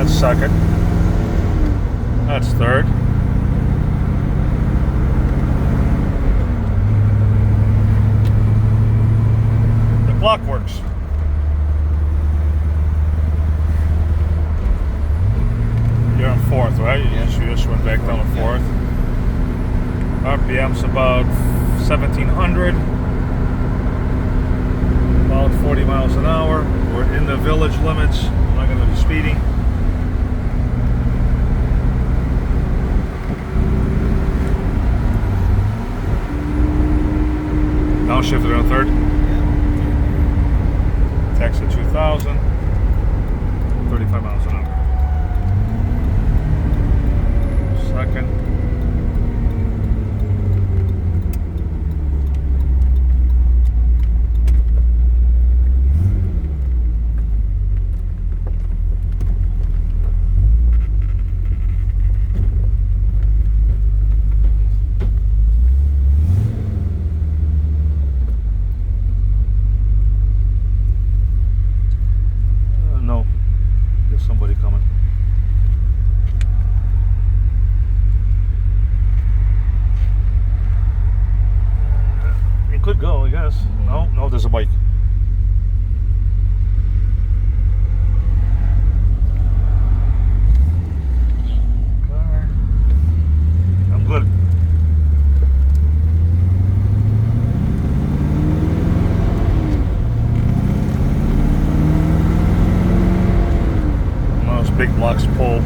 That's second. That's third. The block works. You're on fourth, right? Yes, you just went back down to fourth. RPM's about 1700. About 40 miles an hour. We're in the village limits. I'm not going to be speeding. Downshifted on third. Tax at 2,000. 35 miles an hour. Second. No. There's somebody coming. It could go, I guess. No, there's a bike. Car. I'm good. Big blocks pull.